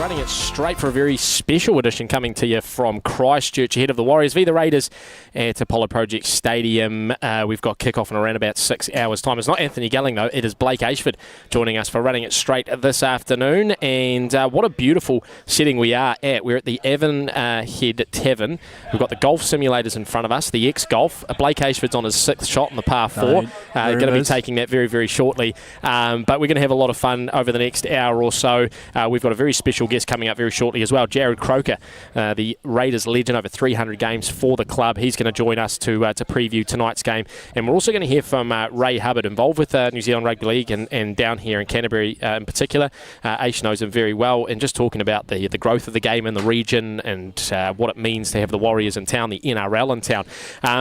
running it straight for a very special edition coming to you from Christchurch ahead of the Warriors v the Raiders at Apollo Project Stadium. We've got kickoff in around about 6 hours' time. It's not Anthony Gelling, though. It is Blake Ayshford joining us for running it straight this afternoon. And what a beautiful setting we are at. We're at the Avonhead Tavern. We've got the golf simulators in front of us, the X-Golf. Blake Ayshford's on his 6th shot in the par 4. Going to be taking that very, very shortly. But we're going to have a lot of fun over the next hour or so. We've got a very special guest coming up very shortly as well. Jared Croker, the Raiders legend, over 300 games for the club. He's going to join us to preview tonight's game. And we're also going to hear from Ray Hubbard, involved with New Zealand Rugby League and down here in Canterbury in particular. Aish knows him very well, and just talking about the growth of the game in the region and what it means to have the Warriors in town, the NRL in town.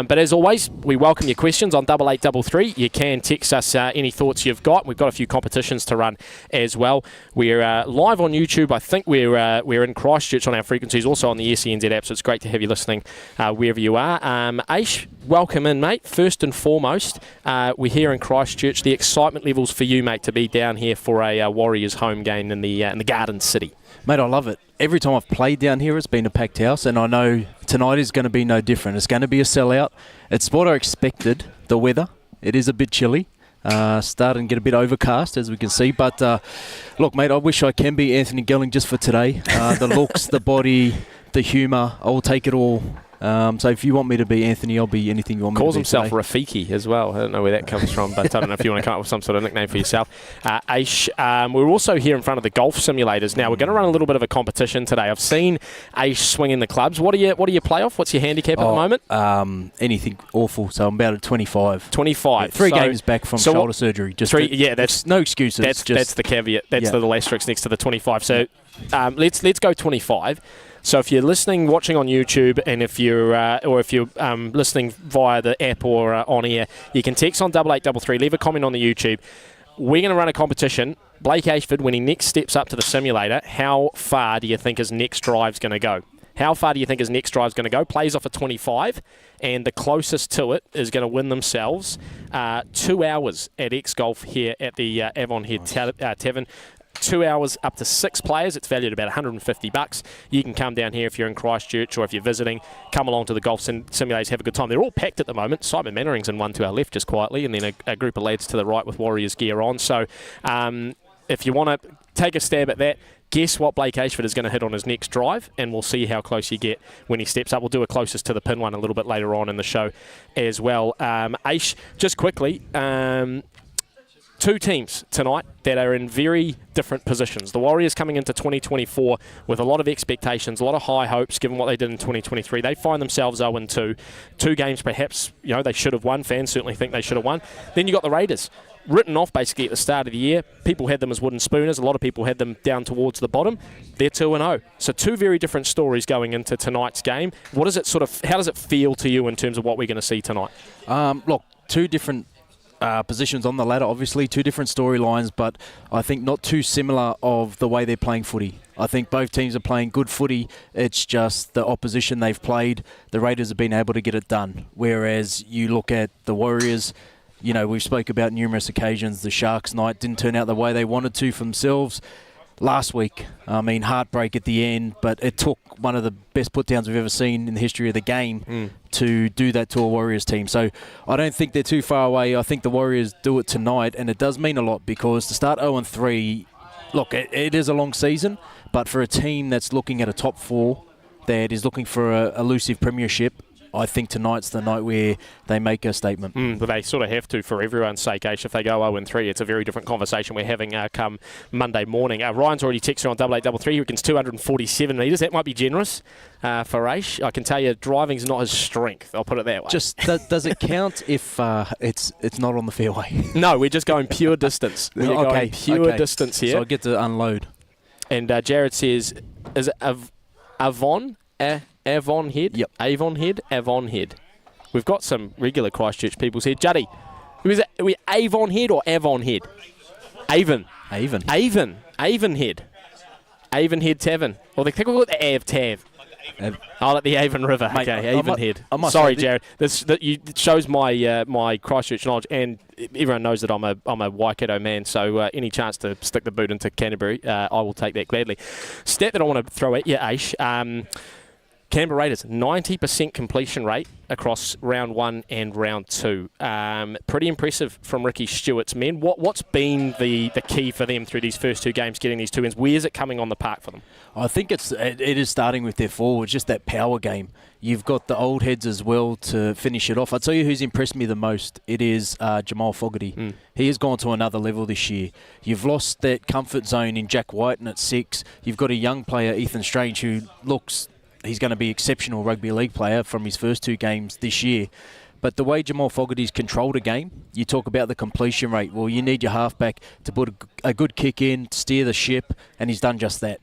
But as always, we welcome your questions on 8833. You can text us any thoughts you've got. We've got a few competitions to run as well. We're live on YouTube. I think we're in Christchurch on our frequencies, also on the SENZ app, so it's great to have you listening wherever you are. Aish, welcome in, mate. First and foremost, we're here in Christchurch. The excitement levels for you, mate, to be down here for a Warriors home game in the Garden City. Mate, I love it. Every time I've played down here, it's been a packed house, and I know tonight is going to be no different. It's going to be a sellout. It's what I expected. The weather, it is a bit chilly. Starting to get a bit overcast, as we can see. But look, mate, I wish I can be Anthony Gelling just for today. The looks, the body, the humour, I'll take it all. So if you want me to be Anthony, I'll be anything you want me to be. Calls himself today. Rafiki as well. I don't know where that comes from, but I don't know if you want to come up with some sort of nickname for yourself. Aish, we're also here in front of the golf simulators. Now, we're going to run a little bit of a competition today. I've seen Aish swinging the clubs. What do you play off? What's your handicap at the moment? Anything awful. So I'm about at 25. 25. Yeah, three games back from shoulder surgery. Just that's no excuses. That's the caveat. That's the little asterisk next to the 25. So let's go 25. So if you're listening, watching on YouTube, and if you're listening via the app or on air, you can text on 8833. Leave a comment on the YouTube. We're going to run a competition. Blake Ayshford, when he next steps up to the simulator, how far do you think his next drive's going to go? How far do you think his next drive's going to go? Plays off a 25, and the closest to it is going to win themselves 2 hours at X-Golf here at the Avonhead Tavern. 2 hours up to 6 players. It's valued about $150. You can come down here if you're in Christchurch, or if you're visiting, come along to the golf simulators, have a good time. They're all packed at the moment. Simon Mannering's in one to our left just quietly, and then a group of lads to the right with Warriors gear on. So if you want to take a stab at that, guess what Blake Ayshford is going to hit on his next drive, and we'll see how close you get when he steps up. We'll do a closest to the pin one a little bit later on in the show as well. Aish, just quickly, 2 teams tonight that are in very different positions. The Warriors coming into 2024 with a lot of expectations, a lot of high hopes given what they did in 2023. They find themselves 0-2. 2 games perhaps, they should have won. Fans certainly think they should have won. Then you got the Raiders, written off basically at the start of the year. People had them as wooden spooners. A lot of people had them down towards the bottom. They're 2-0. So 2 very different stories going into tonight's game. How does it feel to you in terms of what we're going to see tonight? Look, 2 different positions on the ladder, obviously 2 different storylines, but I think not too similar of the way they're playing footy. I think both teams are playing good footy. It's just the opposition they've played. The Raiders have been able to get it done, whereas you look at the Warriors, we've spoke about numerous occasions. The Sharks night didn't turn out the way they wanted to for themselves. Last week, heartbreak at the end, but it took one of the best put-downs we've ever seen in the history of the game to do that to a Warriors team. So I don't think they're too far away. I think the Warriors do it tonight, and it does mean a lot because to start 0-3, look, it is a long season, but for a team that's looking at a top 4 that is looking for a elusive premiership, I think tonight's the night where they make a statement. But they sort of have to for everyone's sake, Aish. If they go 0-3, it's a very different conversation we're having come Monday morning. Ryan's already texted on 8833. He reckons 247 metres. That might be generous for Aish. I can tell you driving's not his strength. I'll put it that way. Just does it count if it's not on the fairway? No, we're just going pure distance. We're going pure distance here. So I get to unload. And Jared says, is it Avonhead? Yep. Avonhead. We've got some regular Christchurch people here. Juddy, are we Avonhead or Avonhead? Avonhead. Avonhead Tavern. Or they think we'll call it the Av Tav. At the Avon River. Mate, okay, Avonhead. I must Sorry, say Jared. It shows my my Christchurch knowledge, and everyone knows that I'm a Waikato man. So any chance to stick the boot into Canterbury, I will take that gladly. Stat that I want to throw at you, Aish. Canberra Raiders, 90% completion rate across round 1 and round 2. Pretty impressive from Ricky Stewart's men. What's been the key for them through these first 2 games, getting these 2 wins? Where's it coming on the park for them? I think it is starting with their forwards, just that power game. You've got the old heads as well to finish it off. I'll tell you who's impressed me the most. It is Jamal Fogarty. He has gone to another level this year. You've lost that comfort zone in Jack Whiten at 6. You've got a young player, Ethan Strange, who looks... He's going to be exceptional rugby league player from his first 2 games this year. But the way Jamal Fogarty's controlled a game, you talk about the completion rate. Well, you need your halfback to put a good kick in, steer the ship, and he's done just that.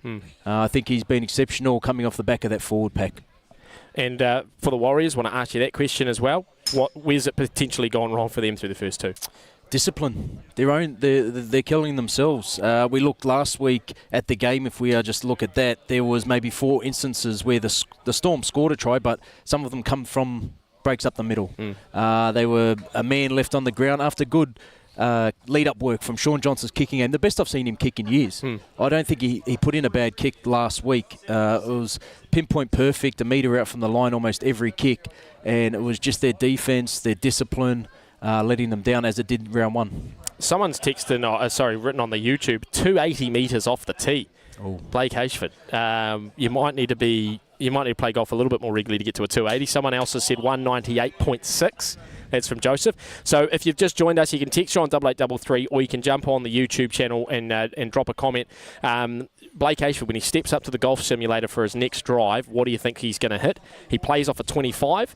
I think he's been exceptional coming off the back of that forward pack. And for the Warriors, want to ask you that question as well. Where's it potentially gone wrong for them through the first 2? Discipline. They're killing themselves. We looked last week at the game. If we just look at that, there was maybe 4 instances where the Storm scored a try, but some of them come from breaks up the middle. They were a man left on the ground after good lead-up work from Sean Johnson's kicking game. The best I've seen him kick in years. I don't think he put in a bad kick last week. It was pinpoint perfect, a metre out from the line almost every kick, and it was just their defence, their discipline, letting them down as it did round 1. Someone's written on the YouTube, 280 metres off the tee. Blake Ayshford. You might need to play golf a little bit more regularly to get to a 280. Someone else has said 198.6. That's from Joseph. So if you've just joined us, you can text on 8833, or you can jump on the YouTube channel and drop a comment. Blake Ayshford, when he steps up to the golf simulator for his next drive, what do you think he's going to hit? He plays off a 25.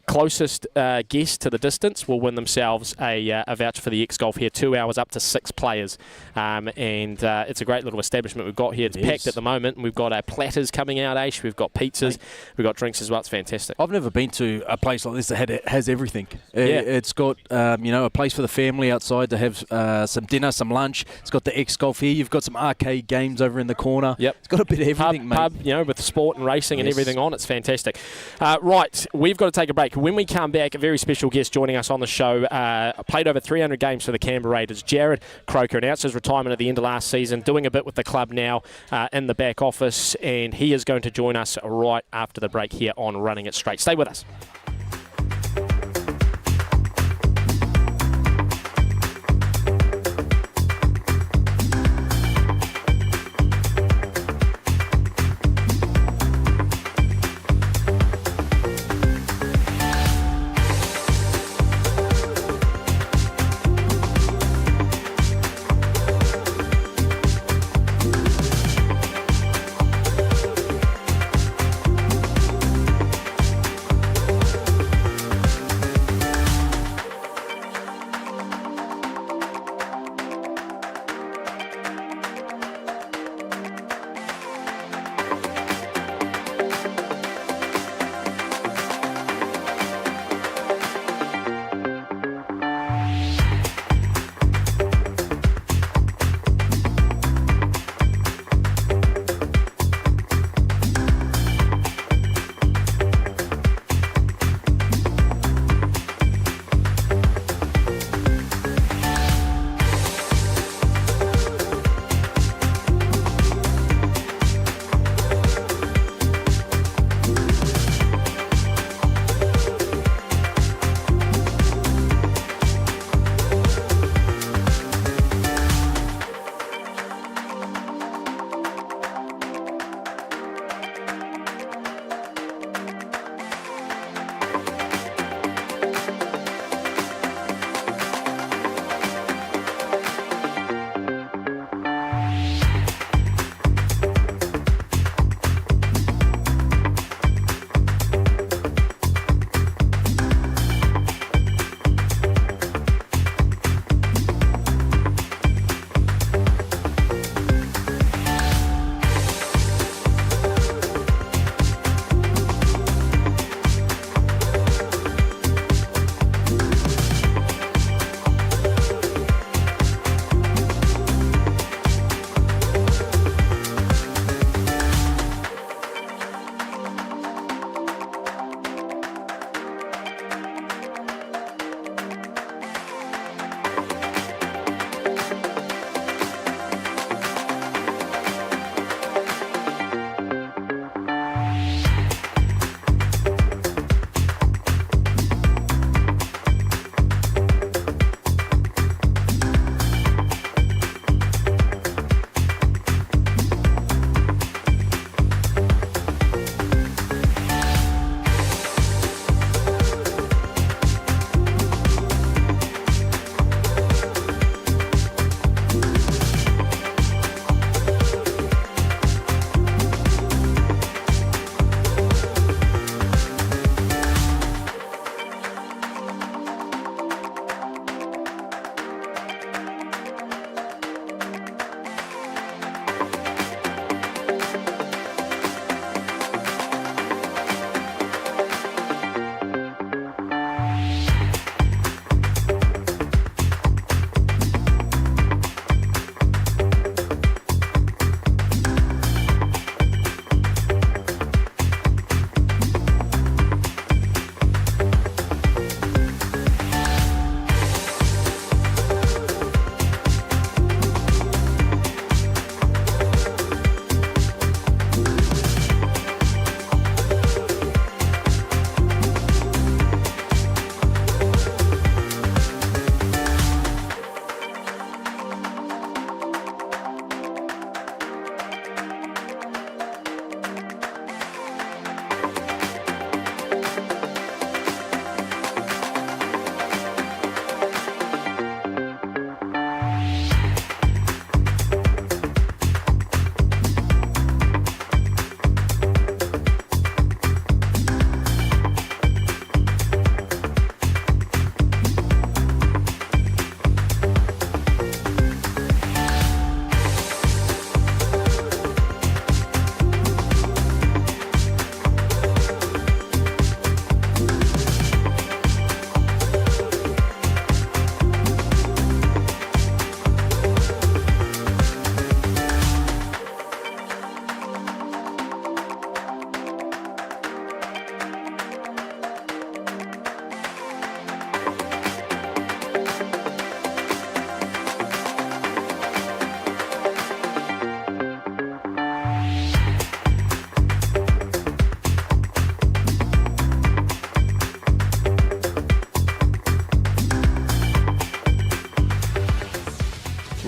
Closest guess to the distance will win themselves a voucher for the X-Golf here, 2 hours up to 6 players. And it's a great little establishment we've got here. It's packed at the moment. And we've got platters coming out, Aish. We've got pizzas. We've got drinks as well. It's fantastic. I've never been to a place like this that has everything. It's got a place for the family outside to have some dinner, some lunch. It's got the X-Golf here. You've got some arcade games over in the corner. Yep. It's got a bit of everything, mate. Pub, with sport and racing and everything on. It's fantastic. Right, we've got to take a break. When we come back, a very special guest joining us on the show. Played over 300 games for the Canberra Raiders. Jared Croker announced his retirement at the end of last season, doing a bit with the club now in the back office, and he is going to join us right after the break here on Running It Straight. Stay with us.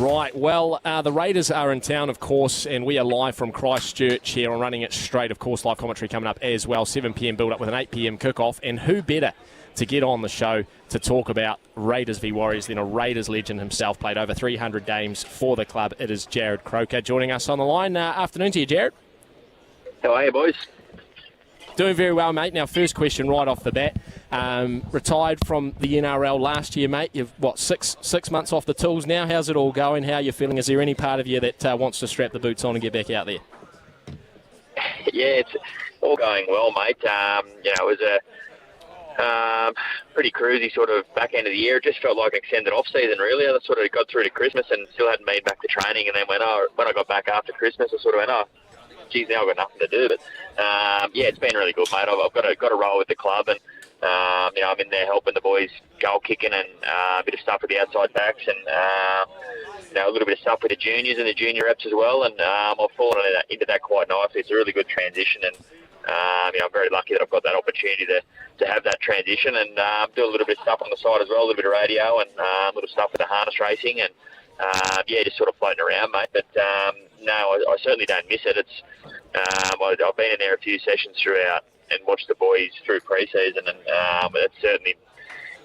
Right, well, the Raiders are in town, of course, and we are live from Christchurch here on Running It Straight. Of course, live commentary coming up as well, 7 p.m. build-up with an 8 p.m. kickoff. And who better to get on the show to talk about Raiders v Warriors than a Raiders legend himself, played over 300 games for the club. It is Jared Croker joining us on the line. Afternoon to you, Jared. How are you, boys? Doing very well, mate. Now, first question right off the bat. Retired from the NRL last year, mate. You've, six months off the tools now. How's it all going? How are you feeling? Is there any part of you that wants to strap the boots on and get back out there? Yeah, it's all going well, mate. It was a pretty cruisy sort of back end of the year. It just felt like an extended off-season, really. I sort of got through to Christmas and still hadn't made back to training. And then when I got back after Christmas, I sort of went, geez, now I've got nothing to do. But it's been really good, mate. I've got a role with the club, and I'm in there helping the boys goal kicking and a bit of stuff with the outside backs, and a little bit of stuff with the juniors and the junior reps as well. And I've fallen into that quite nicely. It's a really good transition, and I'm very lucky that I've got that opportunity to have that transition, and do a little bit of stuff on the side as well, a little bit of radio and a little stuff with the harness racing, and just sort of floating around, mate. But no, I certainly don't miss it. It's I've been in there a few sessions throughout and watched the boys through pre-season, and it certainly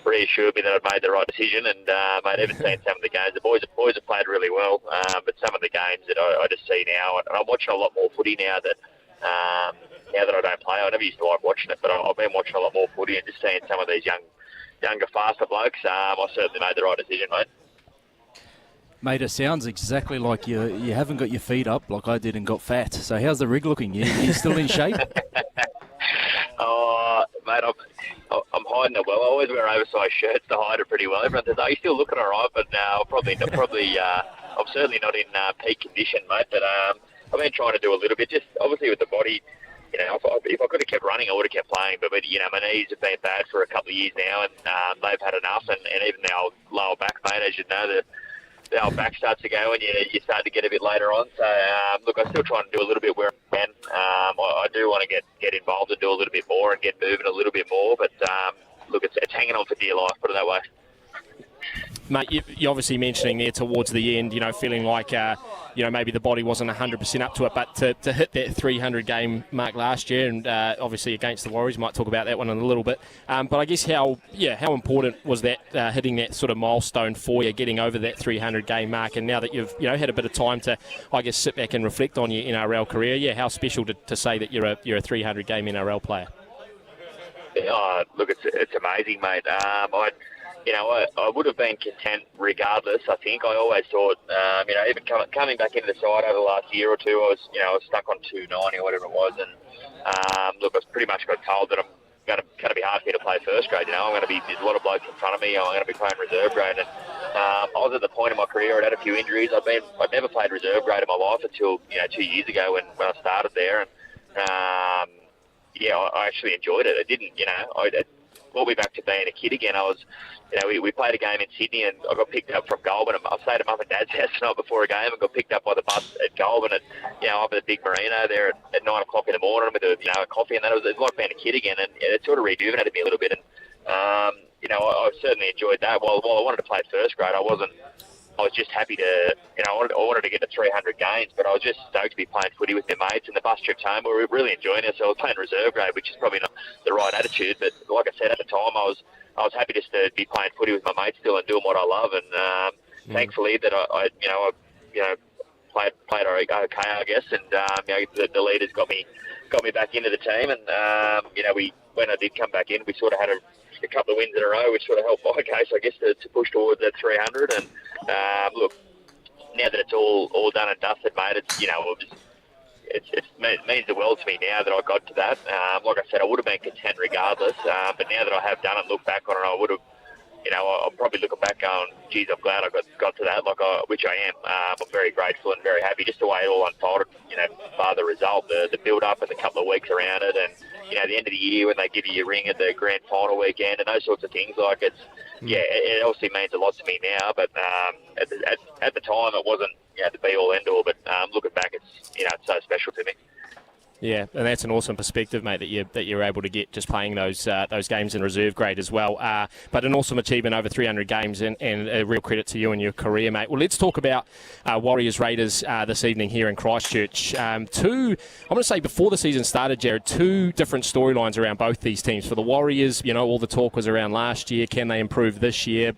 reassured me that I'd made the right decision. And mate, even seeing some of the games, the boys have played really well, but some of the games that I just see now, and I'm watching a lot more footy now that I don't play. I never used to like watching it, but I've been watching a lot more footy and just seeing some of these younger, faster blokes. I certainly made the right decision, mate. Mate, it sounds exactly like you haven't got your feet up like I did and got fat. So how's the rig looking? You still in shape? Mate, I'm hiding it well. I always wear oversized shirts to hide it pretty well. Everyone says, you're still looking all right, but I'm certainly not in peak condition, mate. But I've been trying to do a little bit, just obviously with the body. If I could have kept running, I would have kept playing. But my knees have been bad for a couple of years now, and they've had enough. And even the old lower back, mate, as you know, the old back starts to go, and you start to get a bit later on. So, look, I'm still trying to do a little bit where I can. I do want to get involved and do a little bit more and get moving a little bit more. But, look, it's hanging on for dear life, put it that way. Mate, you're obviously mentioning there towards the end, feeling like, maybe the body wasn't 100% up to it, but to hit that 300-game mark last year, and obviously against the Warriors, might talk about that one in a little bit. But I guess how important was that hitting that sort of milestone for you, getting over that 300-game mark, and now that you've had a bit of time to, I guess, sit back and reflect on your NRL career, how special to say that you're a 300-game NRL player? Look, it's amazing, mate. I would have been content regardless. I think I always thought, even coming back into the side over the last year or two, I was stuck on 290 or whatever it was, and look, I pretty much got told that I'm going to be hard for me to play first grade. There's a lot of blokes in front of me. I'm going to be playing reserve grade, and I was at the point in my career. I'd had a few injuries. I'd never played reserve grade in my life until 2 years ago when I started there, and I actually enjoyed it. It didn't, it brought me back to being a kid again. I was. We played a game in Sydney, and I got picked up from Goulburn. I stayed at Mum and Dad's house the night before a game and got picked up by the bus at Goulburn at, up at the big marina there at 9 o'clock in the morning with a coffee, and that. It was like being a kid again, and it sort of rejuvenated me a little bit. And I certainly enjoyed that. While I wanted to play first grade, I was just happy to, I wanted to get to 300 games, but I was just stoked to be playing footy with my mates, and the bus trips home, we were really enjoying ourselves playing reserve grade, which is probably not the right attitude, but like I said, at the time, I was happy just to be playing footy with my mates still and doing what I love, and thankfully that I played okay, I guess, and the leaders got me back into the team, and when I did come back in, we sort of had a couple of wins in a row, which sort of helped my case, I guess, to push towards that 300. And look, now that it's all done and dusted, mate, it means the world to me now that I got to that. Like I said, I would have been content regardless, but now that I have done it, look back on it, I would have, I'll probably look back going, geez, I'm glad I got to that, which I am. I'm very grateful and very happy just the way it all unfolded, by the result, the build-up and the couple of weeks around it, and, the end of the year when they give you your ring at the grand final weekend and those sorts of things. It obviously means a lot to me now, but at the time it wasn't, the be-all, end-all, but looking back, it's, it's so special to me. Yeah, and that's an awesome perspective, mate, that you're able to get just playing those games in reserve grade as well. But an awesome achievement, over 300 games, and a real credit to you and your career, mate. Well, let's talk about Warriors Raiders this evening here in Christchurch. I'm going to say before the season started, Jared, two different storylines around both these teams. For the Warriors, all the talk was around last year. Can they improve this year?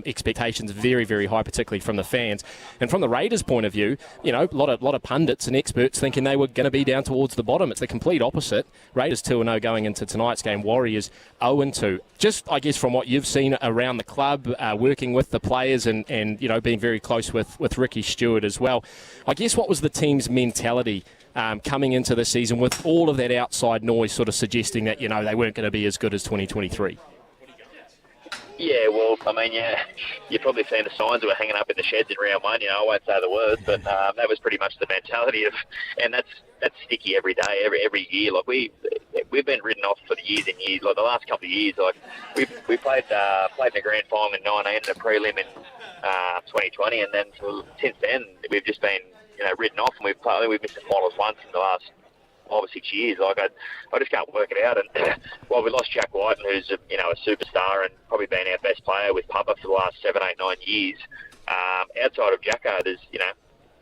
Expectations very, very high, particularly from the fans. And from the Raiders' point of view, a lot of pundits and experts thinking they were going to be down towards the bottom. It's the complete opposite. Raiders 2-0 going into tonight's game. Warriors 0-2. Just, I guess, from what you've seen around the club, working with the players and being very close with Ricky Stewart as well. I guess what was the team's mentality coming into the season with all of that outside noise sort of suggesting that, they weren't going to be as good as 2023? Yeah, well, you've probably seen the signs that were hanging up in the sheds in round one. I won't say the words, but that was pretty much the mentality and that's sticky every day, every year. Like we've been ridden off for years and years. Like the last couple of years, like we played in the grand final in 19 and the prelim in 2020, and then since then we've just been ridden off, and we've missed the finals once in the last 5 or 6 years. Like I just can't work it out. And while we lost Jack Whiten, who's a superstar and probably been our best player with Papa for the last 7, 8, 9 years, outside of Jacko, there's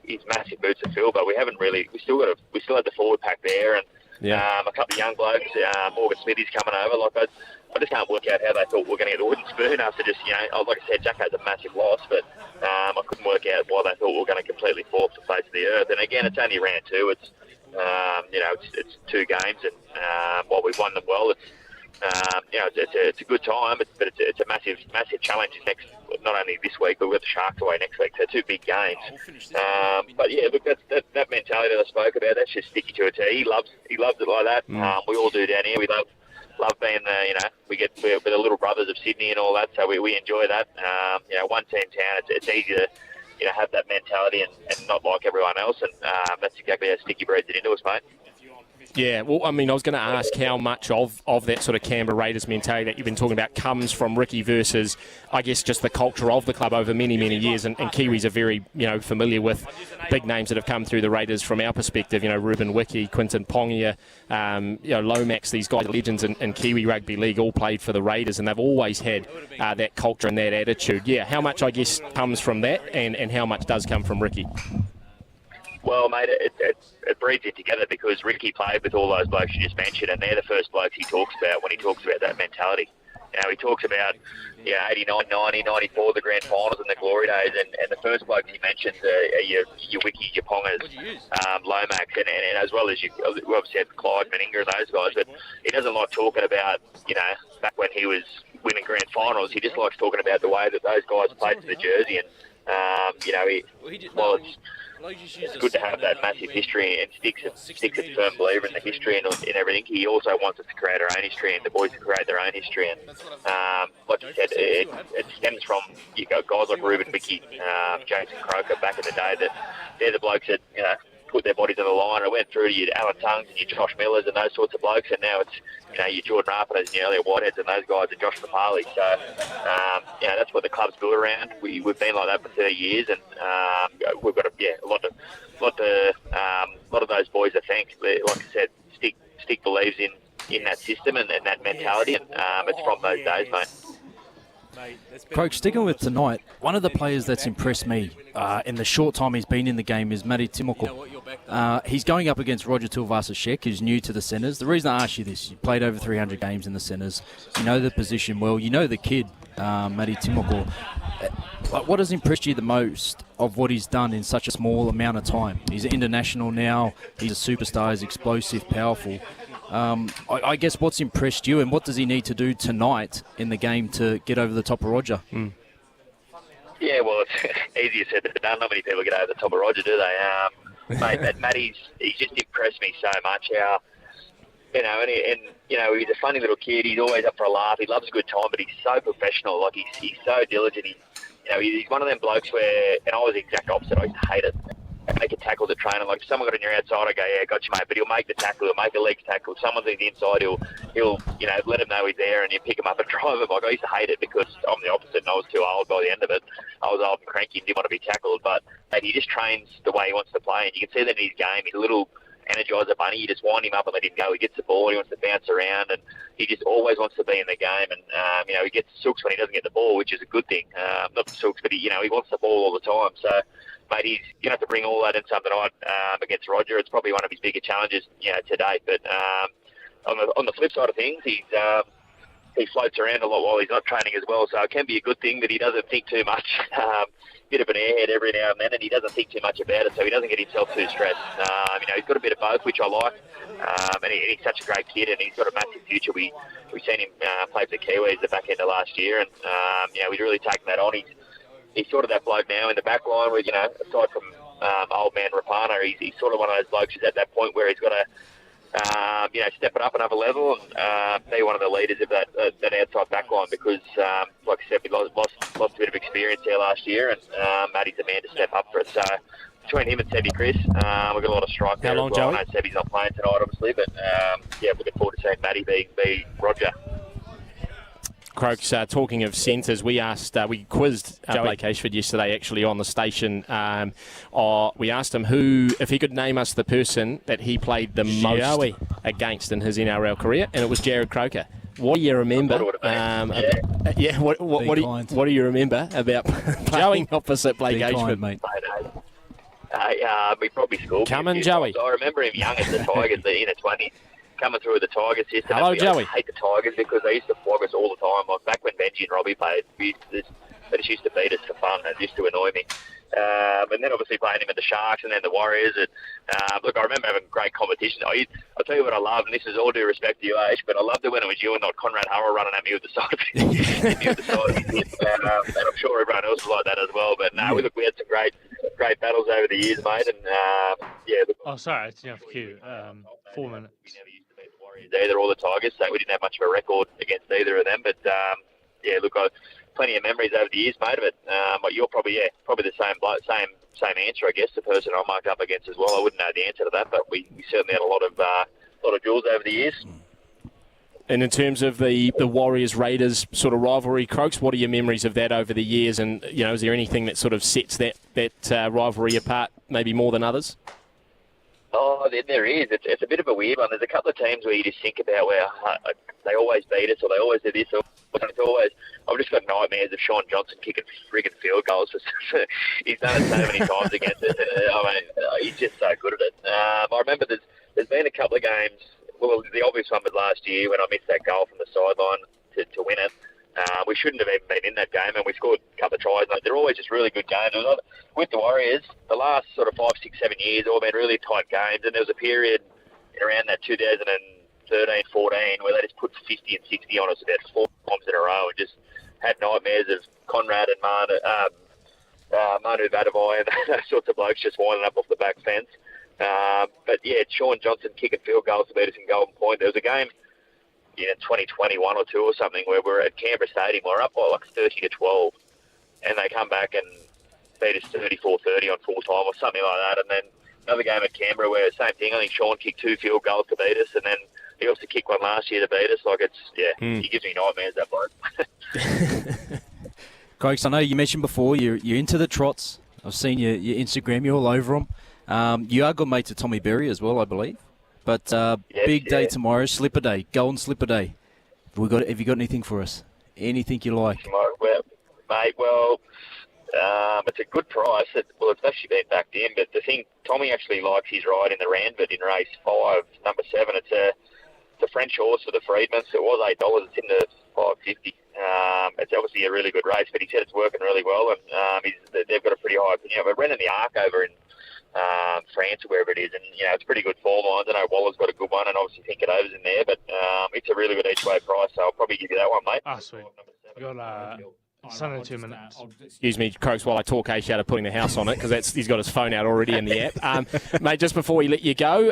he's massive boots to fill, but we haven't really. We still had the forward pack there, and a couple of young blokes. Morgan Smithy's coming over. Like I just can't work out how they thought we were going to get the wooden spoon after just like I said, Jacko's a massive loss, but I couldn't work out why they thought we were going to completely fall off the face of the earth. And again, it's only round 2. It's it's 2 games, and while we've won them well, it's a good time, but it's a massive challenge not only this week, but we've got the Sharks away next week, so 2 big games. But yeah, look, that mentality that I spoke about, that's just sticky to a T. He loves it like that. We all do down here. We love being we're the little brothers of Sydney and all that, so we enjoy that. One team town, it's easy to have that mentality and not like everyone else, and that's exactly how Sticky breeds it into us, mate. Yeah, well, I was going to ask how much of that sort of Canberra Raiders mentality that you've been talking about comes from Ricky versus, I guess, just the culture of the club over many, many years. And Kiwis are very, familiar with big names that have come through the Raiders from our perspective. Ruben Wiki, Quinton Pongia, Lomax, these guys are legends in Kiwi Rugby League, all played for the Raiders, and they've always had that culture and that attitude. Yeah, how much, I guess, comes from that and how much does come from Ricky? Well, mate, it breeds it together because Ricky played with all those blokes you just mentioned, and they're the first blokes he talks about when he talks about that mentality. He talks about 89, 90, 94, the grand finals and the glory days, and the first blokes he mentions are your Wiki, your Pongas, Lomax, and as well as we obviously had Clyde, Meninga and those guys, but he doesn't like talking about, back when he was winning grand finals. He just likes talking about the way that those guys played for the jersey, and, it's good to have that massive history, and Stick's a firm believer in the history and in everything. He also wants us to create our own history and the boys to create their own history. And like you said, it stems from guys like Ruben Mickey, Jason Croker back in the day. That they're the blokes that put their bodies on the line. I went through to your Alan Tungs and your Josh Millers and those sorts of blokes, and now it's your Jordan Rapiners and your Elliot Whiteheads and those guys, and Josh Papali. So that's what the club's built around. We've been like that for 30 years, and we've got a lot of those boys. I think, like I said, Stick believes in that system and that mentality, and it's from those days, mate. Croak, sticking with tonight, one of the players that's impressed me in the short time he's been in the game is Matty Timoko. He's going up against Roger Tuivasa-Sheck, who's new to the centres. The reason I ask you this, you played over 300 games in the centres. You know the position well. You know the kid, Matty Timoko. What has impressed you the most of what he's done in such a small amount of time? He's international now. He's a superstar. He's explosive, powerful. I guess what's impressed you, and what does he need to do tonight in the game to get over the top of Roger? Yeah, well, it's easier said than done. Not many people get over the top of Roger, do they? Mate, Matty's just impressed me so much. How he's a funny little kid. He's always up for a laugh. He loves a good time, but he's so professional. Like he's so diligent. He's one of them blokes where, and I was the exact opposite. I used to hate it. Make a tackle to trainer. Like if someone got on your outside, I go, yeah, got you, mate. But he'll make the tackle. He'll make a legs tackle. If someone's on the inside, he'll let him know he's there, and you pick him up and drive him. Like I used to hate it because I'm the opposite, and I was too old by the end of it. I was old and cranky and didn't want to be tackled. But he just trains the way he wants to play, and you can see that in his game. He's a little Energizer Bunny. You just wind him up and let him go. He gets the ball, he wants to bounce around, and he just always wants to be in the game. And, he gets sooks when he doesn't get the ball, which is a good thing. Not the sooks, but he wants the ball all the time. So, mate, he's going to have to bring all that in Sunday night against Roger. It's probably one of his bigger challenges, to date. But on the flip side of things, he floats around a lot while he's not training as well, so it can be a good thing that he doesn't think too much. Bit of an airhead every now and then, and he doesn't think too much about it, so he doesn't get himself too stressed. He's got a bit of both, which I like, and he's such a great kid, and he's got a massive future. We've seen him play for the Kiwis the back end of last year, and he's really taken that on. He's sort of that bloke now in the back line where, aside from old man Rapana, he's sort of one of those blokes who's at that point where he's got to step it up another level and be one of the leaders of that outside back line because, like I said, we lost a bit of experience there last year, and Matty's the man to step up for it. So between him and Sebby Chris, we've got a lot of strike there. How long, as well. Joey? I know Sebby's not playing tonight, obviously, but looking forward to seeing Matty be Roger. Croaks, talking of centres, we quizzed Blake Ayshford yesterday actually on the station. We asked him if he could name us the person that he played the most against in his NRL career, and it was Jared Croker. What do you remember? What do you remember about playing opposite Blake Ayshford, mate? We probably scored. Come on, Joey. I remember him young at the Tigers, in the 20s. Coming through with the Tigers yesterday. Hello, Joey. I hate the Tigers because they used to flog us all the time. Like back when Benji and Robbie played, they just used to beat us for fun. It used to annoy me. And then obviously playing him at the Sharks and then the Warriors. And look, I remember having great competition. I'll tell you what I love, and this is all due respect to you, Ash, but I loved it when it was you and not Conrad Hurrell running at me with the side of his and I'm sure everyone else was like that as well. But no, we had some great battles over the years, mate. And sorry, it's enough cue. 4 minutes. Either all the Tigers, so we didn't have much of a record against either of them. But plenty of memories over the years, mate, of it. But you're probably the same answer, I guess. The person I marked up against as well. I wouldn't know the answer to that, but we certainly had a lot of duels over the years. And in terms of the Warriors Raiders sort of rivalry, Croaks, what are your memories of that over the years? And is there anything that sort of sets that rivalry apart, maybe more than others? Oh, there is. It's a bit of a weird one. There's a couple of teams where you just think about where they always beat us or they always do this. I've just got nightmares of Sean Johnson kicking friggin' field goals. He's done it so many times against us. He's just so good at it. I remember there's been a couple of games. Well, the obvious one was last year when I missed that goal from the sideline to win it. We shouldn't have even been in that game, and we scored a couple of tries. They're always just really good games. With the Warriors, the last sort of 5, 6, 7 years, all been really tight games, and there was a period around that 2013, 14 where they just put 50 and 60 on us about 4 times in a row and just had nightmares of Conrad and Manu Vadavai and those sorts of blokes just winding up off the back fence. But Sean Johnson kicking field goals to beat us in Golden Point. There was a game 2021 or 2 or something where we're at Canberra Stadium. We're up by like 30-12, and they come back and beat us 34-30 on full time or something like that. And then another game at Canberra where same thing. I think Sean kicked 2 field goals to beat us, and then he also kicked one last year to beat us. Like he gives me nightmares, that bloke. Croaks, I know you mentioned before you're into the trots. I've seen your Instagram. You're all over them. You are good mates with Tommy Berry as well, I believe. But big day tomorrow, slipper day, golden slipper day. Have you got anything for us? Anything you like? Well, mate, it's a good price. It's actually been backed in, but the thing, Tommy actually likes his ride in the Randford in race 5, number 7. It's a French horse for the Freedmans. It was $8. It's in the $5.50. It's obviously a really good race, but he said it's working really well, and they've got a pretty high opinion. We're running the Arc over in France or wherever it is, and it's pretty good form lines. I know Waller's got a good one, and obviously Think It Over's in there, but it's a really good each way price, so I'll probably give you that one, mate. Sweet. We got Sunday 2 minutes. Excuse me, Croaks, while I talk Ash out of putting the house on it, because he's got his phone out already in the app. Mate, just before we let you go,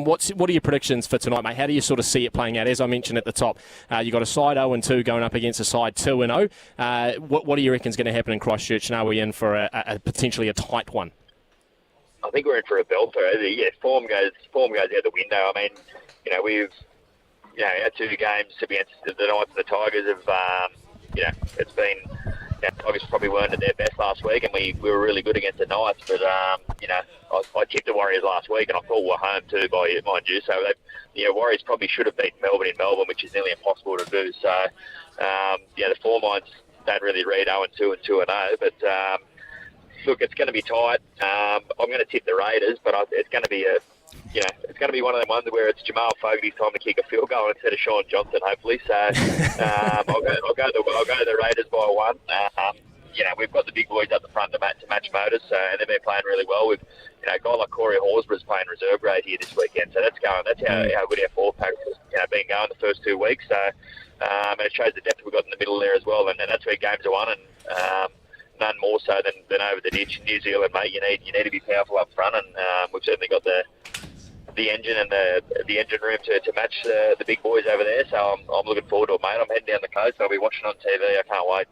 what are your predictions for tonight, mate? How do you sort of see it playing out? As I mentioned at the top, you got a side 0-2 going up against a side 2-0. What do you reckon is going to happen in Christchurch, and are we in for a potentially a tight one? I think we're in for a belter. Form goes out the window. I mean, we've our 2 games against the Knights and the Tigers have it's been Tigers probably weren't at their best last week, and we were really good against the Knights. But I tipped the Warriors last week, and I thought we were home too, mind you. So Warriors probably should have beaten Melbourne in Melbourne, which is nearly impossible to do. So the form lines don't really read 0-2 and 2-0, but look, it's going to be tight. I'm going to tip the Raiders, but it's going to be it's going to be one of them ones where it's Jamal Fogarty's time to kick a field goal instead of Sean Johnson, hopefully. So I'll go to the Raiders by one. We've got the big boys up the front to match motors, so they've been playing really well. With a guy like Corey Horsburgh's playing reserve grade here this weekend, so that's how good our forward pack has been going the first 2 weeks. So and it shows the depth we've got in the middle there as well, and that's where games are won, and none more so than over the ditch. New Zealand, mate, you need to be powerful up front, and we've certainly got the engine and the engine room to match the big boys over there. So I'm looking forward to it, mate. I'm heading down the coast. I'll be watching on TV. I can't wait.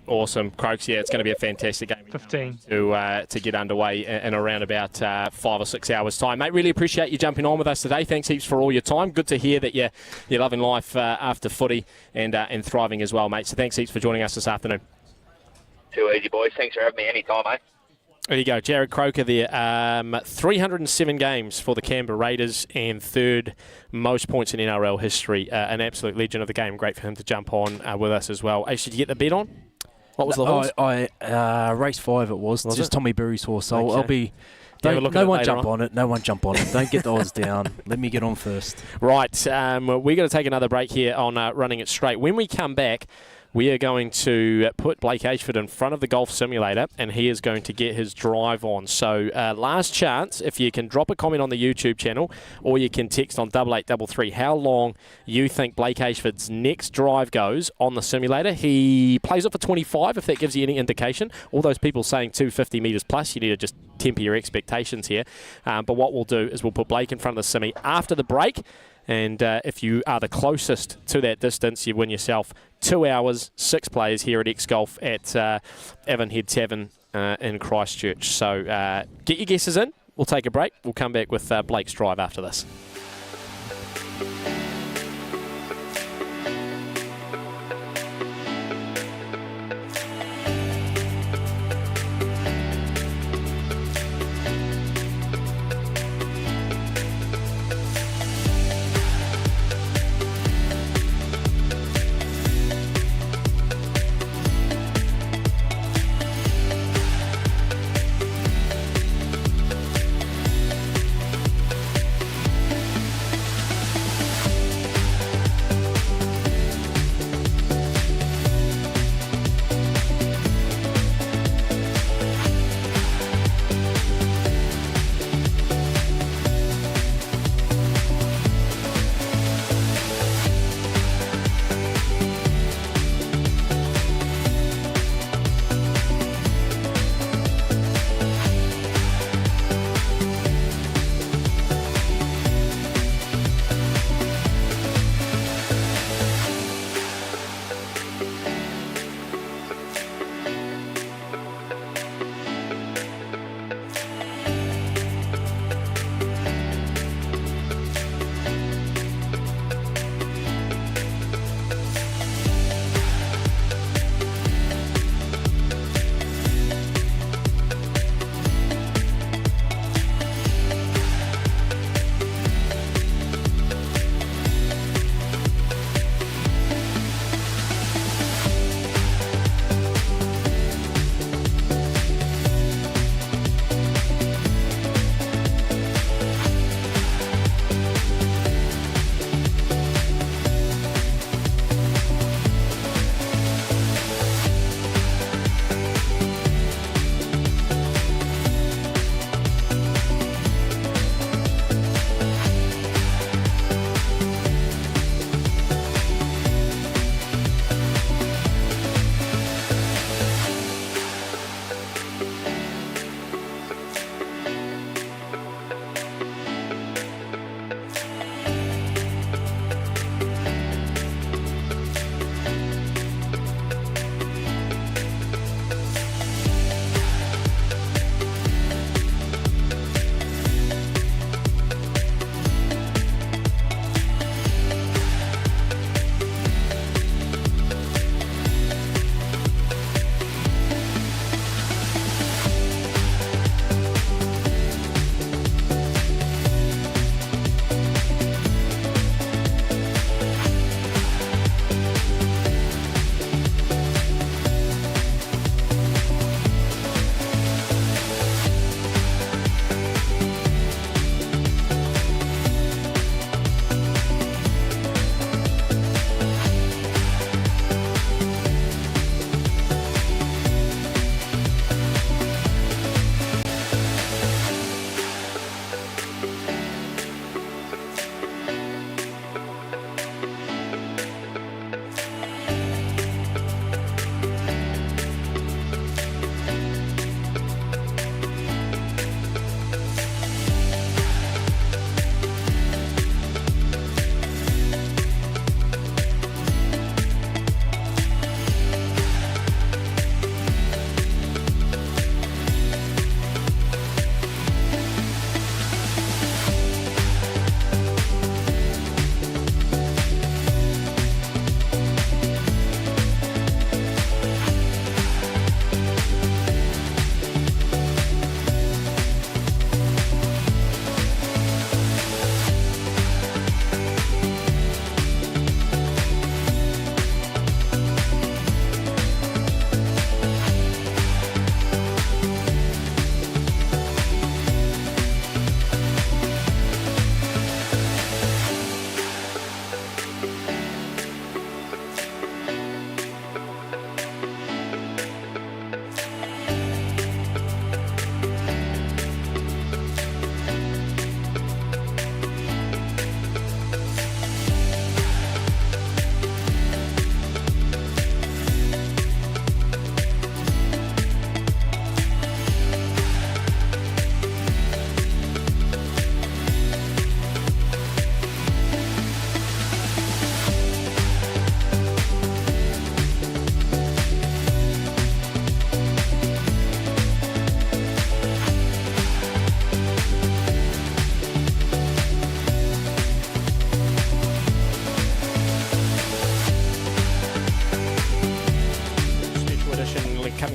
Awesome, Croaks. Yeah, it's going to be a fantastic game 15 to get underway in around about 5 or 6 hours' time, mate. Really appreciate you jumping on with us today. Thanks heaps for all your time. Good to hear that you're loving life after footy and thriving as well, mate. So thanks heaps for joining us this afternoon. Too easy, boys. Thanks for having me anytime, mate. There you go, Jared Croker there. 307 games for the Canberra Raiders and third most points in NRL history. An absolute legend of the game. Great for him to jump on with us as well. Hey, did you get the bet on? What was the horse? Race 5 it was. Just Tommy Berry's horse. So Okay. I'll be... No one jump on it. Don't get the odds down. Let me get on first. Right. We're going to take another break here on Running It Straight. When we come back, we are going to put Blake Ayshford in front of the golf simulator, and he is going to get his drive on. So last chance, if you can drop a comment on the YouTube channel, or you can text on 8833 how long you think Blake Ayshford's next drive goes on the simulator. He plays it for 25, if that gives you any indication. All those people saying 250 metres plus, you need to just temper your expectations here. But what we'll do is we'll put Blake in front of the simi after the break. And if you are the closest to that distance, you win yourself 2 hours, 6 players here at X Golf at Avonhead Tavern in Christchurch. So get your guesses in. We'll take a break. We'll come back with Blake's drive after this.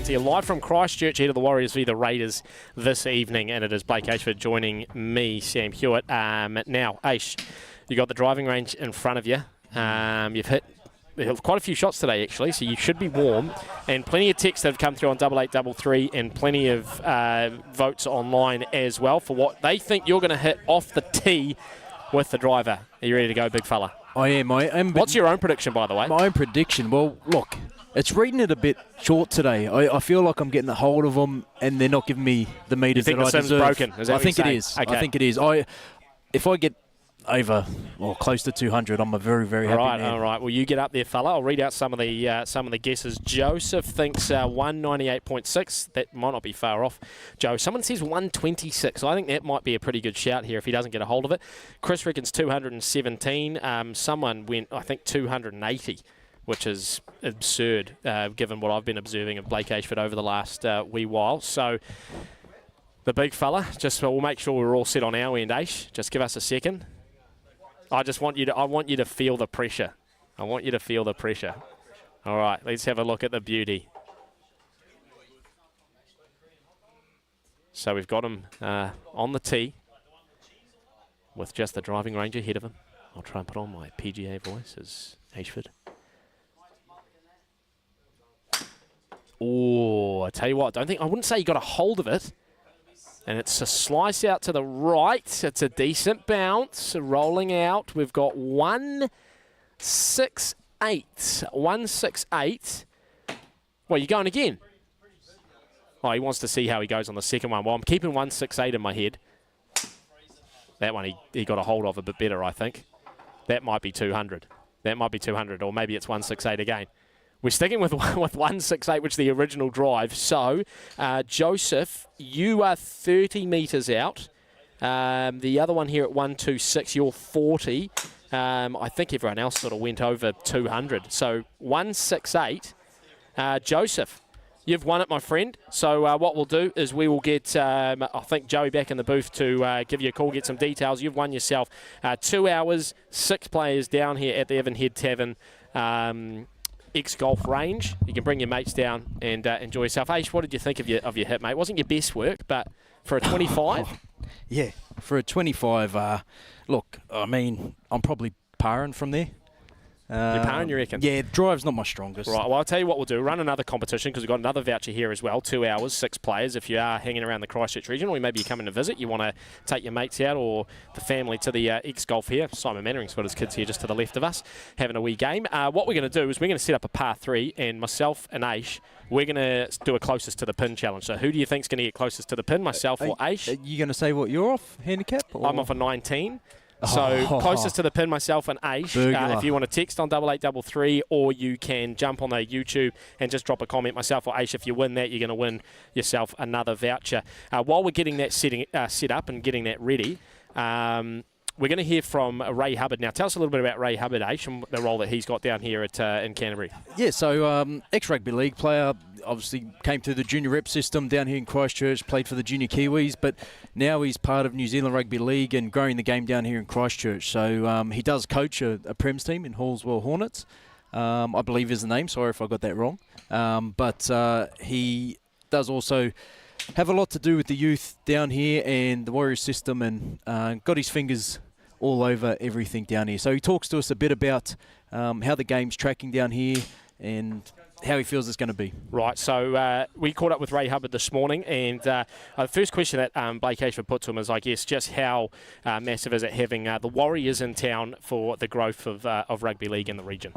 to you live from Christchurch here to the Warriors v the Raiders this evening, and it is Blake Ayshford joining me, Sam Hewat. Now, Aish, you got the driving range in front of you. You've hit quite a few shots today, actually, so you should be warm. And plenty of texts that have come through on 8833 and plenty of votes online as well for what they think you're going to hit off the tee with the driver. Are you ready to go, big fella? I am. What's your own prediction, by the way? My own prediction? Well, look, it's reading it a bit short today. I feel like I'm getting a hold of them and they're not giving me the meters that I deserve. You think the sim's broken? Is that I think it is. Okay. I think it is. If I get over or close to 200, I'm a very, very happy man. All right. Well, you get up there, fella. I'll read out some of the guesses. Joseph thinks 198.6. That might not be far off, Joe. Someone says 126. I think that might be a pretty good shout here if he doesn't get a hold of it. Chris reckons 217. Someone went, I think, 280. Which is absurd, given what I've been observing of Blake Ayshford over the last wee while. So, the big fella, we'll make sure we're all set on our end, Aish. Just give us a second. I want you to feel the pressure. I want you to feel the pressure. All right, let's have a look at the beauty. So we've got him on the tee with just the driving range ahead of him. I'll try and put on my PGA voice as Ayshford. Oh, I tell you what, I wouldn't say you got a hold of it. And it's a slice out to the right. It's a decent bounce. Rolling out. We've got 168. 168. Well, you're going again. Oh, he wants to see how he goes on the second one. Well, I'm keeping 168 in my head. That one he got a hold of a bit better, I think. That might be 200. That might be 200, or maybe it's 168 again. We're sticking with 168, which is the original drive. So, Joseph, you are 30 metres out. The other one here at 126, you're 40. I think everyone else sort of went over 200. So, 168. Joseph, you've won it, my friend. So, what we'll do is we will get, I think, Joey back in the booth to give you a call, get some details. You've won yourself 2 hours, 6 players down here at the Avonhead Tavern. Golf range. You can bring your mates down and enjoy yourself. Aish, what did you think of your hit, mate? It wasn't your best work, but for a 25? Yeah, for a 25, look, I mean, I'm probably parring from there. You're parring, you reckon? Yeah, drive's not my strongest. Right, well, I'll tell you what we'll do. Run another competition because we've got another voucher here as well. 2 hours, 6 players. If you are hanging around the Christchurch region, or maybe you're coming to visit, you want to take your mates out or the family to the Golf here. Simon Mannering's got his kids here just to the left of us, having a wee game. What we're going to do is we're going to set up a par 3, and myself and Aish, we're going to do a closest to the pin challenge. So who do you think's going to get closest to the pin, myself or Aish? Are you going to say what you're off, handicap? Or? I'm off a 19. So closest to the pin, myself and Aish. If you want to text on 8833, or you can jump on the YouTube and just drop a comment, myself or Aish. If you win that, you're going to win yourself another voucher. While we're getting that set up and getting that ready, we're going to hear from Ray Hubbard. Now, tell us a little bit about Ray Hubbard, Aish, and the role that he's got down here in Canterbury. Yeah, so ex-rugby league player, obviously came through the junior rep system down here in Christchurch, played for the junior Kiwis, but now he's part of New Zealand Rugby League and growing the game down here in Christchurch. So he does coach a Prem's team in Hallswell Hornets, I believe is the name. Sorry if I got that wrong. But he does also have a lot to do with the youth down here and the Warriors system, and got his fingers all over everything down here. So he talks to us a bit about how the game's tracking down here and how he feels it's going to be. Right, so we caught up with Ray Hubbard this morning, and the first question that Blake Ayshford put to him is, I guess, just how massive is it having the Warriors in town for the growth of rugby league in the region?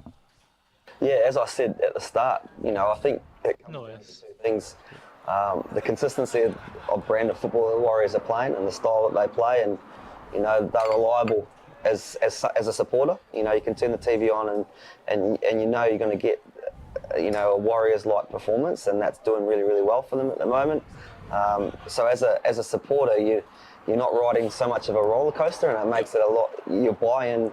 Yeah, as I said at the start, I think it comes down to two things. The consistency of brand of football the Warriors are playing and the style that they play, and they're reliable as a supporter. You can turn the TV on and you're going to get a Warriors-like performance, and that's doing really, really well for them at the moment. So as a supporter, you're not riding so much of a roller coaster, and it makes it a lot. Your buy-in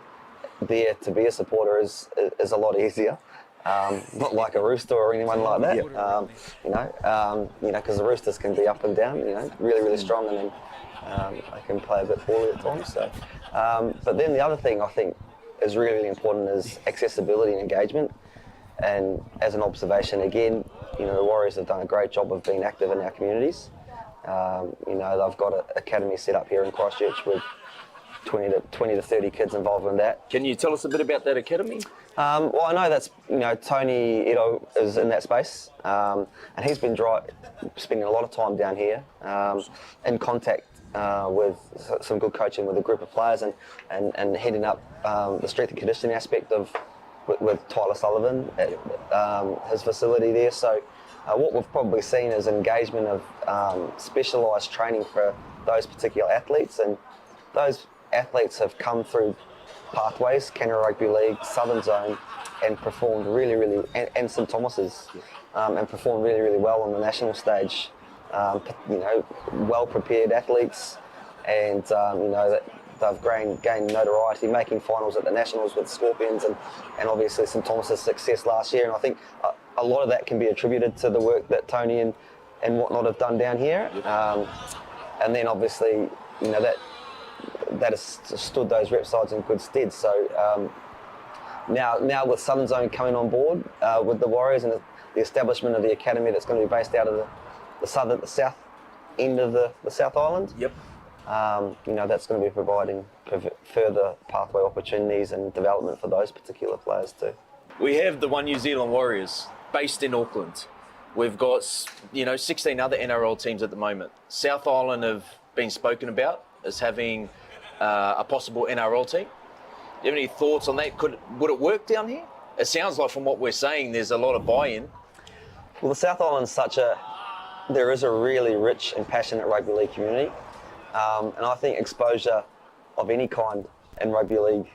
there to be a supporter is a lot easier. Not like a Rooster or anyone like that. Because the Roosters can be up and down. Really, really strong, and then they can play a bit poorly at times. So, but then the other thing I think is really, really important is accessibility and engagement. And as an observation again, the Warriors have done a great job of being active in our communities. They've got an academy set up here in Christchurch with 20 to 30 kids involved in that. Can you tell us a bit about that academy? Well, I know that's, Tony Edo is in that space, and he's been spending a lot of time down here in contact with some good coaching with a group of players and heading up the strength and conditioning aspect with Tyler Sullivan at his facility there. So what we've probably seen is engagement of specialised training for those particular athletes, and those athletes have come through pathways, Canberra Rugby League, Southern Zone, and performed really, and St Thomas's, and performed really well on the national stage. Well prepared athletes, and that they've gained notoriety, making finals at the Nationals with Scorpions, and obviously St Thomas's success last year. And I think a lot of that can be attributed to the work that Tony and whatnot have done down here. And then obviously, that has stood those rep sides in good stead. So now with Southern Zone coming on board with the Warriors and the establishment of the academy that's going to be based out of the south end of the South Island. Yep. That's going to be providing further pathway opportunities and development for those particular players too. We have the One New Zealand Warriors based in Auckland. We've got 16 other NRL teams at the moment. South Island have been spoken about as having a possible NRL team. Do you have any thoughts on that? Would it work down here? It sounds like from what we're saying there's a lot of buy-in. Well, the South Island's there is a really rich and passionate rugby league community, and I think exposure of any kind in rugby league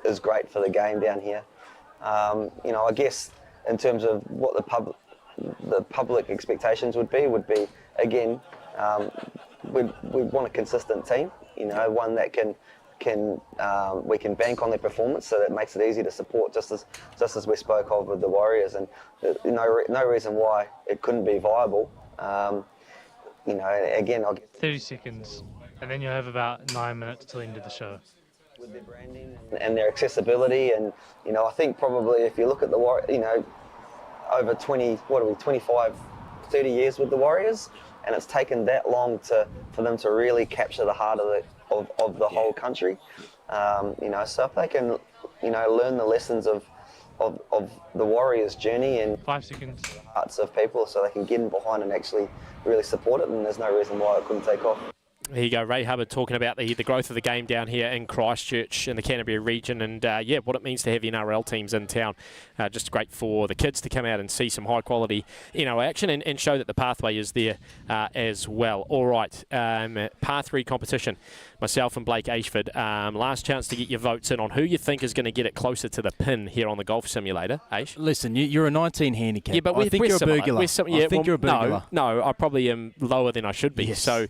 is great for the game down here. I guess in terms of what the public expectations would be again, we want a consistent team, one that we can bank on their performance, so that makes it easy to support, just as we spoke of with the Warriors, and no reason why it couldn't be viable. Again, I'll get 30 seconds, and then you'll have about 9 minutes till the end of the show. With their branding and their accessibility, and I think probably if you look at the over 25, 30 years with the Warriors, and it's taken that long for them to really capture the heart of the whole country. So if they can, learn the lessons of the Warriors' journey and 5 seconds. Hearts of people, so they can get in behind and actually really support it, and there's no reason why it couldn't take off. There you go, Ray Hubbard talking about the growth of the game down here in Christchurch in the Canterbury region, and what it means to have NRL teams in town. Just great for the kids to come out and see some high quality action and show that the pathway is there as well. All right, Par 3 competition. Myself and Blake Ayshford, last chance to get your votes in on who you think is going to get it closer to the pin here on the golf simulator. Aish? Listen, you're a 19 handicap. Yeah, but I think you're a burglar. I think you're a burglar. No, I probably am lower than I should be. Yes. So,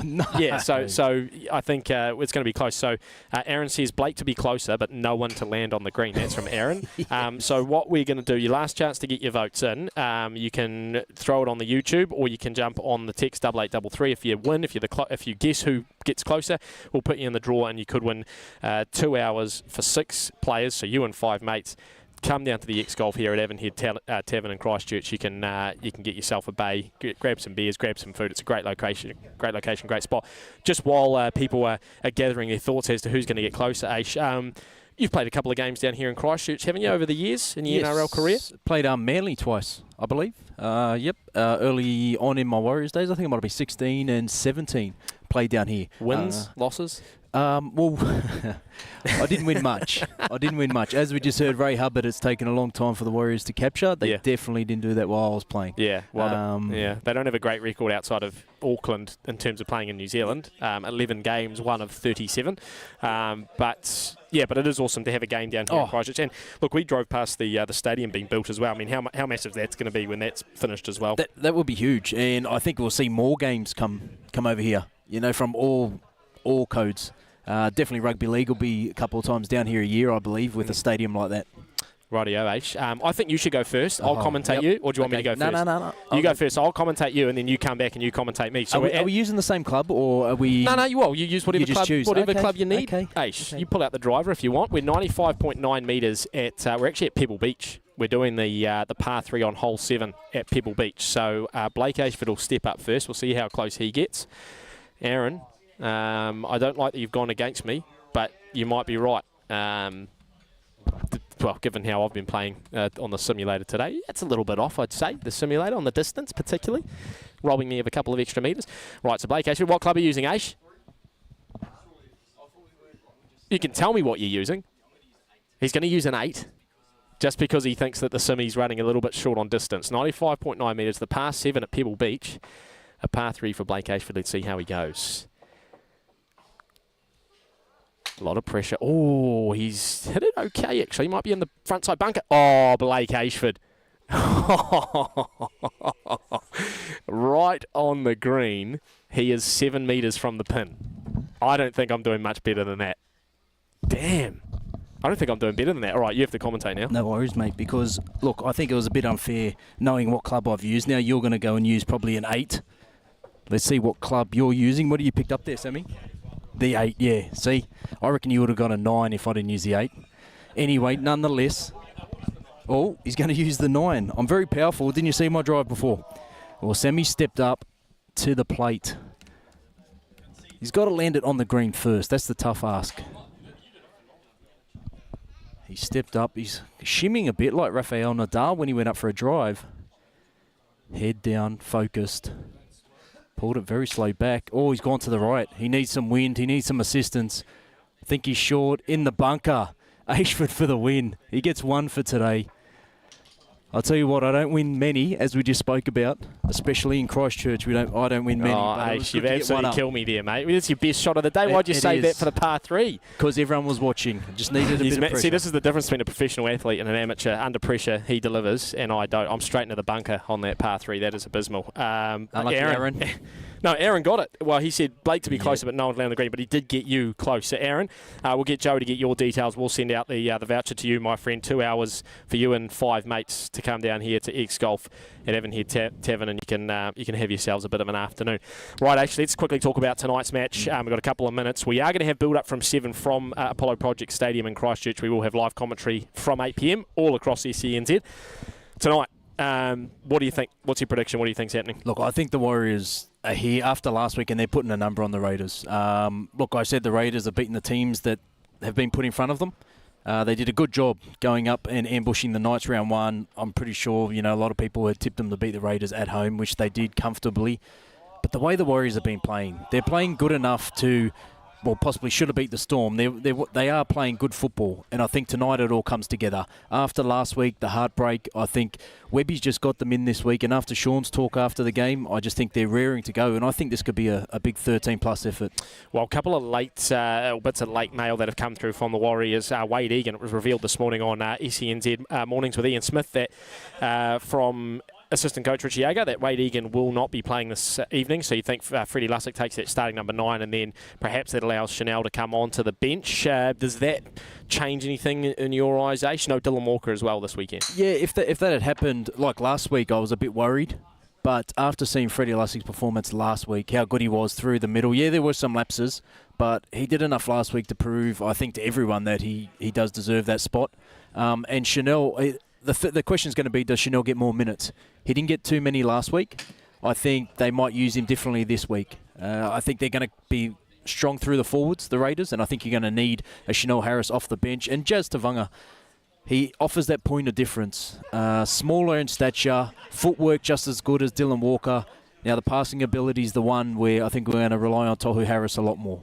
no. Yeah, so I think it's going to be close. So Aaron says Blake to be closer, but no one to land on the green. That's from Aaron. So what we're going to do, your last chance to get your votes in, you can throw it on the YouTube, or you can jump on the text 8833. If you win, if you guess who gets closer, we'll put you in the draw, and you could win 2 hours for 6 players, so you and 5 mates. Come down to the X-Golf here at Avonhead Tavern in Christchurch. You can get yourself a bay, grab some beers, grab some food. It's a great location, great spot. Just while people are gathering their thoughts as to who's going to get closer, Aish, you've played a couple of games down here in Christchurch, haven't you, over the years in your NRL career? Played Manly twice, I believe. Early on in my Warriors days, I think it might have been 16 and 17. Played down here. Wins, losses? Well, I didn't win much. As we just heard, Ray Hubbard, it's taken a long time for the Warriors to capture. They definitely didn't do that while I was playing. Yeah, they don't have a great record outside of Auckland in terms of playing in New Zealand. 11 games, 1 of 37. But it is awesome to have a game down here in Christchurch. And look, we drove past the stadium being built as well. I mean, how massive that's going to be when that's finished as well. That would be huge, and I think we'll see more games come over here. From all codes. Definitely rugby league will be a couple of times down here a year, I believe, with a stadium like that. Rightio, H. I think you should go first. I'll commentate you, or do you want me to go first? No. You go first. I'll commentate you, and then you come back and you commentate me. So are we using the same club, or are we... No, you use whatever club you need. Okay. H, you pull out the driver if you want. We're 95.9 metres at... we're actually at Pebble Beach We're doing the par 3 on hole 7 at Pebble Beach. So Blake Ayshford will step up first. We'll see how close he gets. Aaron, I don't like that you've gone against me, but you might be right. Well, given how I've been playing on the simulator today, it's a little bit off, I'd say, the simulator on the distance particularly, robbing me of a couple of extra metres. Right, so Blake Ayshford, what club are you using, Aish? You can tell me what you're using. He's going to use an 8, just because he thinks that the simi's running a little bit short on distance. 95.9 metres, the par 7 at Pebble Beach, a par 3 for Blake Ayshford. Let's see how he goes. A lot of pressure. Oh, he's hit it okay, actually. He might be in the front side bunker. Oh, Blake Ayshford. Right on the green. He is 7 metres from the pin. I don't think I'm doing much better than that. Damn. I don't think I'm doing better than that. All right, you have to commentate now. No worries, mate, because, look, I think it was a bit unfair knowing what club I've used. Now you're going to go and use probably an 8. Let's see what club you're using. What have you picked up there, Sammy? The 8, yeah. See, I reckon you would have got a 9 if I didn't use the 8. Anyway, nonetheless, oh, he's going to use the 9. I'm very powerful. Didn't you see my drive before? Well, Sammy stepped up to the plate. He's got to land it on the green first. That's the tough ask. He stepped up. He's shimming a bit like Rafael Nadal when he went up for a drive. Head down, focused. Pulled it very slow back. Oh, he's gone to the right. He needs some wind. He needs some assistance. I think he's short in the bunker. Ayshford for the win. He gets 1 for today. I'll tell you what, I don't win many, as we just spoke about, especially in Christchurch. I don't win many. Oh, Aish, you've absolutely killed me there, mate. It's your best shot of the day. Why'd you save that for the par 3? Because everyone was watching. Just needed a bit of pressure. See, this is the difference between a professional athlete and an amateur. Under pressure, he delivers, and I don't. I'm straight into the bunker on that par 3. That is abysmal. Unlucky Aaron. No, Aaron got it. Well, he said Blake to be closer, but no one landed on the green. But he did get you close. So, Aaron, we'll get Joe to get your details. We'll send out the voucher to you, my friend. 2 hours for you and 5 mates to come down here to X Golf at Avonhead Tavern, and you can have yourselves a bit of an afternoon. Right, actually, let's quickly talk about tonight's match. We've got a couple of minutes. We are going to have build-up from 7 from Apollo Project Stadium in Christchurch. We will have live commentary from 8 p.m. all across SENZ. Tonight, what do you think? What's your prediction? What do you think's happening? Look, I think the Warriors are here after last week, and they're putting a number on the Raiders. Look, I said the Raiders have beaten the teams that have been put in front of them. They did a good job going up and ambushing the Knights round 1. I'm pretty sure, a lot of people had tipped them to beat the Raiders at home, which they did comfortably. But the way the Warriors have been playing, they're playing good enough to, well, possibly should have beat the Storm. They are playing good football, and I think tonight it all comes together. After last week, the heartbreak, I think Webby's just got them in this week, and after Sean's talk after the game, I just think they're raring to go, and I think this could be a big 13-plus effort. Well, a couple of bits of late mail that have come through from the Warriors. Wade Egan, it was revealed this morning on SENZ Mornings with Ian Smith that from assistant coach Richie Yager, that Wade Egan will not be playing this evening, so you think Freddie Lussick takes that starting number 9, and then perhaps that allows Chanel to come onto the bench. Does that change anything in your eyes, Aish? No, Dylan Walker as well this weekend. Yeah, if that had happened like last week, I was a bit worried. But after seeing Freddie Lussick's performance last week, how good he was through the middle, yeah, there were some lapses, but he did enough last week to prove, I think, to everyone that he does deserve that spot. And Chanel, the question is going to be, does Chanel get more minutes? He didn't get too many last week. I think they might use him differently this week. I think they're going to be strong through the forwards, the Raiders, and I think you're going to need a Chanel Harris off the bench. And Jazz Tavanga, he offers that point of difference. Smaller in stature, footwork just as good as Dylan Walker. Now, the passing ability is the one where I think we're going to rely on Tohu Harris a lot more.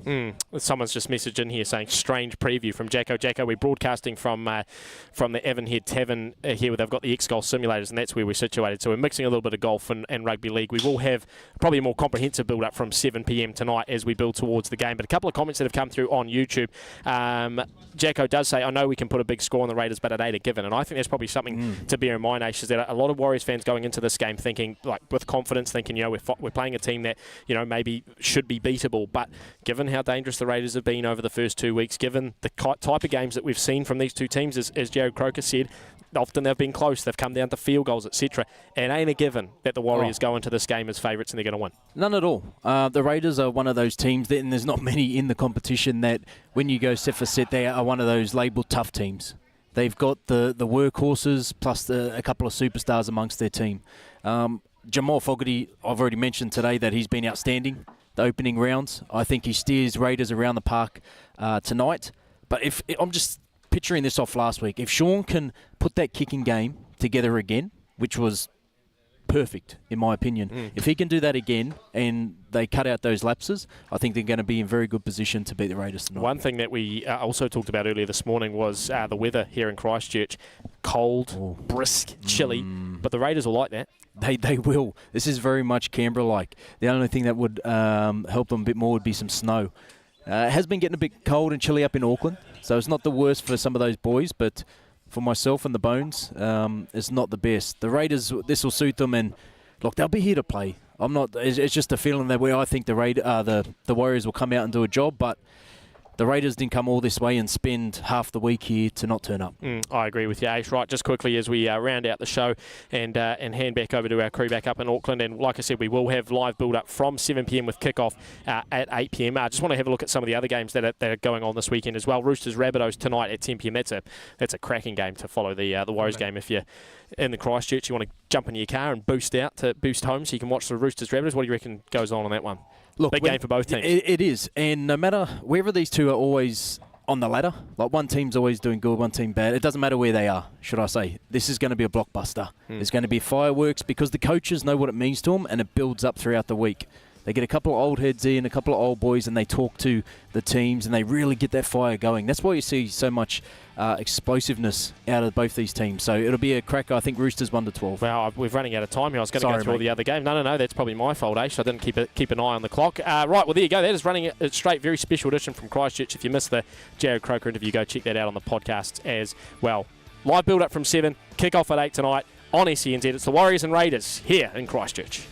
Someone's just messaged in here saying, strange preview from Jacko. Jacko, we're broadcasting from the Avonhead Tavern here where they've got the X-Golf simulators, and that's where we're situated. So we're mixing a little bit of golf and rugby league. We will have probably a more comprehensive build-up from 7 p.m. tonight as we build towards the game. But a couple of comments that have come through on YouTube. Jacko does say, I know we can put a big score on the Raiders, but at 8 are given. And I think that's probably something to bear in mind, Ash, is that a lot of Warriors fans going into this game thinking, like, with confidence, thinking, we're playing a team that, maybe should be beatable. But given how dangerous the Raiders have been over the first 2 weeks, given the type of games that we've seen from these two teams, as Jared Croker said, often they've been close. They've come down to field goals, etc. And ain't a given that the Warriors go into this game as favourites and they're going to win. None at all. The Raiders are one of those teams, and there's not many in the competition, that when you go set for set, they are one of those labelled tough teams. They've got the workhorses plus a couple of superstars amongst their team. Jamal Fogarty, I've already mentioned today that he's been outstanding the opening rounds. I think he steers Raiders around the park tonight. But if I'm just picturing this off last week, if Sean can put that kicking game together again, which was perfect in my opinion, if he can do that again and they cut out those lapses, I think they're going to be in very good position to beat the Raiders tonight. One thing that we also talked about earlier this morning was the weather here in Christchurch. Cold, brisk, chilly, but the Raiders will like that. They will. This is very much Canberra-like. The only thing that would help them a bit more would be some snow. It has been getting a bit cold and chilly up in Auckland, so it's not the worst for some of those boys, but for myself and the Bones, it's not the best. The Raiders, this will suit them, and look, they'll be here to play. I'm not. It's just a feeling that I think the Warriors will come out and do a job, but the Raiders didn't come all this way and spend half the week here to not turn up. I agree with you, Ash. Right, just quickly as we round out the show and hand back over to our crew back up in Auckland. And like I said, we will have live build-up from 7 p.m. with kickoff at 8 p.m. I just want to have a look at some of the other games that are going on this weekend as well. Roosters Rabbitohs tonight at 10 p.m. That's a cracking game to follow the Warriors game. If you're in the Christchurch, you want to jump in your car and boost home so you can watch the Roosters Rabbitohs. What do you reckon goes on that one? Look, big game for both teams. It is, and no matter wherever these two are always on the ladder, like one team's always doing good, one team bad. It doesn't matter where they are, should I say. This is going to be a blockbuster. There's going to be fireworks because the coaches know what it means to them, and it builds up throughout the week. They get a couple of old heads in, a couple of old boys, and they talk to the teams, and they really get that fire going. That's why you see so much explosiveness out of both these teams. So it'll be a cracker. I think Roosters 1-12. Well, we're running out of time here. I was going to go through all the other games. No, that's probably my fault, Ash. I didn't keep an eye on the clock. Right, well, there you go. That is running a straight, very special edition from Christchurch. If you missed the Jared Croker interview, go check that out on the podcast as well. Live build-up from 7, kick-off at 8 tonight on SENZ. It's the Warriors and Raiders here in Christchurch.